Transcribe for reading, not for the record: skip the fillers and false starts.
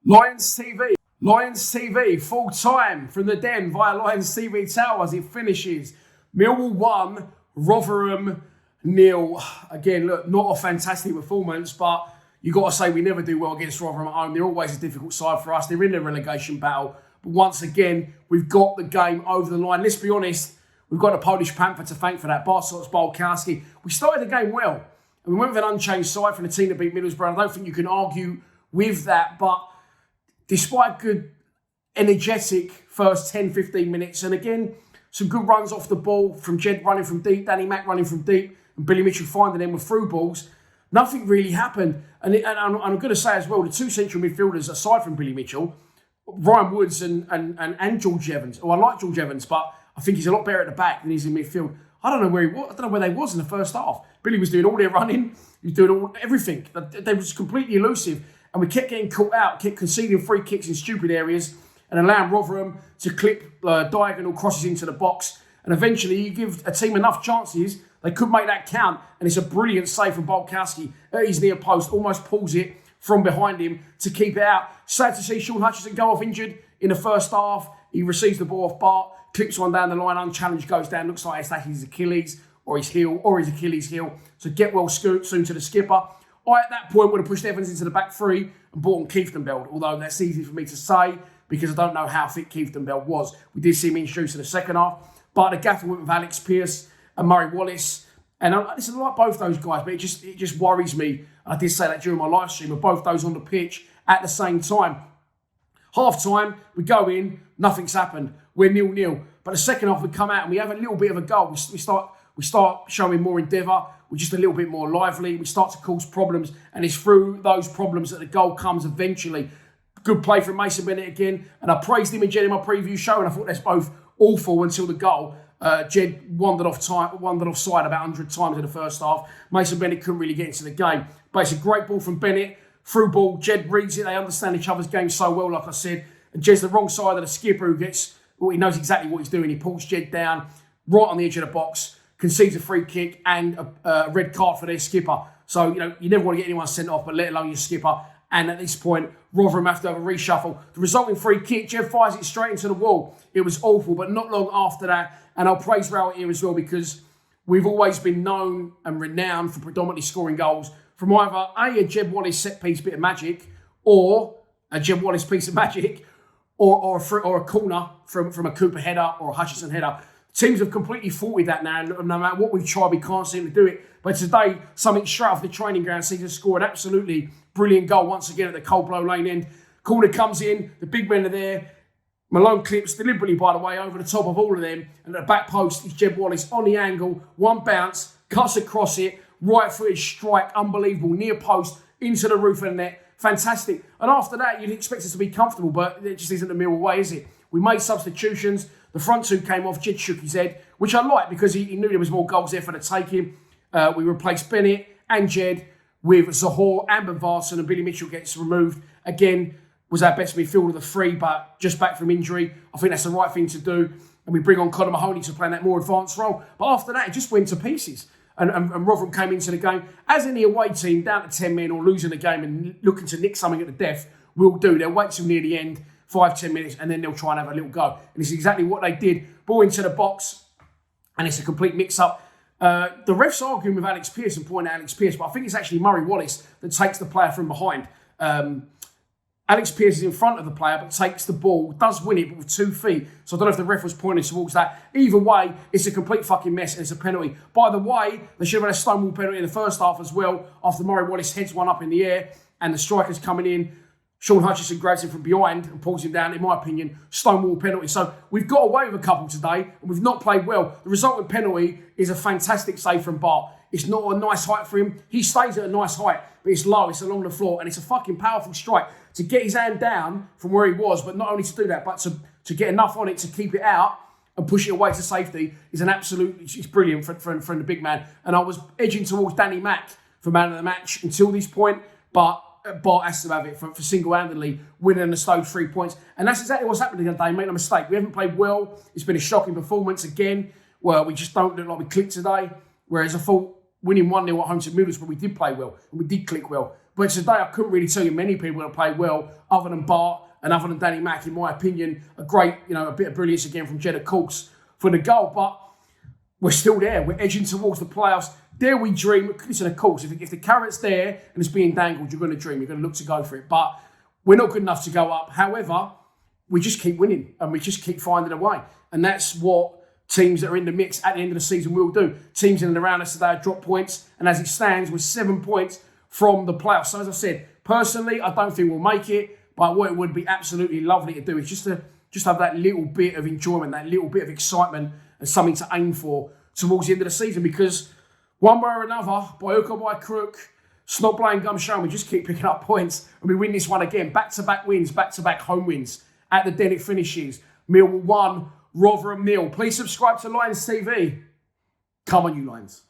Lions TV, full time from the den via Lions TV Tower as it finishes. Millwall 1, Rotherham 0. Again, look, not a fantastic performance, but you got to say we never do well against Rotherham at home. They're always a difficult side for us. They're in the relegation battle. But once again, we've got the game over the line. Let's be honest, we've got a Polish Panther to thank for that. Bartosz Bulkowski. We started the game well. And we went with an unchanged side from the team that beat Middlesbrough. I don't think you can argue with that, but despite a good, energetic first 10, 15 minutes, and again, some good runs off the ball from Jed running from deep, Danny Mack running from deep, and Billy Mitchell finding them with through balls, nothing really happened. And I'm going to say as well, the two central midfielders, aside from Billy Mitchell, Ryan Woods and George Evans. Oh, I like George Evans, but I think he's a lot better at the back than he's in midfield. I don't know where he was. I don't know where they was in the first half. Billy was doing all their running. He was doing everything. They was completely elusive. And we kept getting caught out, kept conceding free kicks in stupid areas and allowing Rotherham to clip diagonal crosses into the box. And eventually you give a team enough chances, they could make that count. And it's a brilliant save from Bulkowski at his near post, almost pulls it from behind him to keep it out. Sad to see Sean Hutchinson go off injured in the first half. He receives the ball off Bart, clips one down the line, unchallenged, goes down. Looks like it's his Achilles or his heel or his Achilles heel. So get well soon to the skipper. I, at that point, would have pushed Evans into the back three and brought on Kieftenbeld, although that's easy for me to say because I don't know how fit Kieftenbeld was. We did see him introduced in the second half, but the gaffer went with Alex Pearce and Murray Wallace. And listen, I like both those guys, but it just worries me. I did say that during my live stream, of both those on the pitch at the same time. Half time, we go in, nothing's happened. We're 0-0. But the second half, we come out and we have a little bit of a goal. We start showing more endeavour. We're just a little bit more lively. We start to cause problems. And it's through those problems that the goal comes eventually. Good play from Mason Bennett again. And I praised him and Jed in my preview show. And I thought that's both awful until the goal. Jed wandered offside about 100 times in the first half. Mason Bennett couldn't really get into the game. But it's a great ball from Bennett. Through ball, Jed reads it. They understand each other's game so well, like I said. And Jed's the wrong side of the skipper who gets... Well, he knows exactly what he's doing. He pulls Jed down right on the edge of the box, concedes a free kick and a red card for their skipper. So, you never want to get anyone sent off, but let alone your skipper. And at this point, Rotherham have to have a reshuffle. The resulting free kick, Jed fires it straight into the wall. It was awful, but not long after that. And I'll praise Rowett here as well because we've always been known and renowned for predominantly scoring goals from either a Jed Wallace set-piece bit of magic or a Jed Wallace piece of magic or a corner from a Cooper header or a Hutchinson header. Teams have completely faulted that now, and no matter what we've tried, we can't seem to do it. But today, something straight off the training ground seems to score an absolutely brilliant goal once again at the Coldblow Lane end. Corner comes in, the big men are there. Malone clips deliberately, by the way, over the top of all of them. And at the back post is Jed Wallace on the angle, one bounce, cuts across it, right footed strike, unbelievable, near post, into the roof of the net. Fantastic. And after that, you'd expect us to be comfortable, but it just isn't the Millwall way, is it? We made substitutions. The front two came off. Jed shook his head, which I like because he knew there was more goals there for the taking. We replaced Bennett and Jed with Zahor and Benvarson, and Billy Mitchell gets removed. Again, was our best midfielder of the three, but just back from injury. I think that's the right thing to do. And we bring on Conor Mahoney to play in that more advanced role. But after that, it just went to pieces. And Rotherham came into the game. As any away team, down to 10 men or losing the game and looking to nick something at the death, will do. They'll wait till near the end, 5-10 minutes, and then they'll try and have a little go. And it's exactly what they did. Ball into the box, and it's a complete mix-up. The ref's arguing with Alex Pearce and pointing at Alex Pearce, but I think it's actually Murray Wallace that takes the player from behind. Alex Pearce is in front of the player, but takes the ball, does win it, but with 2 feet. So I don't know if the ref was pointing towards that. Either way, it's a complete fucking mess and it's a penalty. By the way, they should have had a stonewall penalty in the first half as well, after Murray Wallace heads one up in the air and the striker's coming in. Sean Hutchinson grabs him from behind and pulls him down, in my opinion, stonewall penalty. So we've got away with a couple today and we've not played well. The resultant penalty is a fantastic save from Bart. It's not a nice height for him. He stays at a nice height, but it's low, it's along the floor, and it's a fucking powerful strike. To get his hand down from where he was, but not only to do that, but to get enough on it to keep it out and push it away to safety is an absolute, it's brilliant for the big man. And I was edging towards Danny Mack for man of the match until this point, but Bart has to have it for single-handedly winning the Stoke 3 points. And that's exactly what's happening today. Make no mistake. We haven't played well. It's been a shocking performance again, where we just don't look like we clicked today. Whereas I thought winning 1-0 at home to Middlesbrough, we did play well and we did click well. But today, I couldn't really tell you many people that played well other than Bart and other than Danny Mack, in my opinion. A great, a bit of brilliance again from Jeddah Courts for the goal. But we're still there. We're edging towards the playoffs. Dare we dream? Listen, of course, if the carrot's there and it's being dangled, you're going to dream. You're going to look to go for it. But we're not good enough to go up. However, we just keep winning and we just keep finding a way. And that's what teams that are in the mix at the end of the season will do. Teams in and around us today have dropped points. And as it stands, we're 7 points from the playoffs. So as I said, personally, I don't think we'll make it. But what it would be absolutely lovely to do is just have that little bit of enjoyment, that little bit of excitement and something to aim for towards the end of the season. Because one way or another, by hook or by crook, snot blowing gum showing, we just keep picking up points and we win this one again. Back-to-back wins, back-to-back home wins. At the Den it finishes. Millwall 1, Rotherham 0. Please subscribe to Lions TV. Come on, you Lions.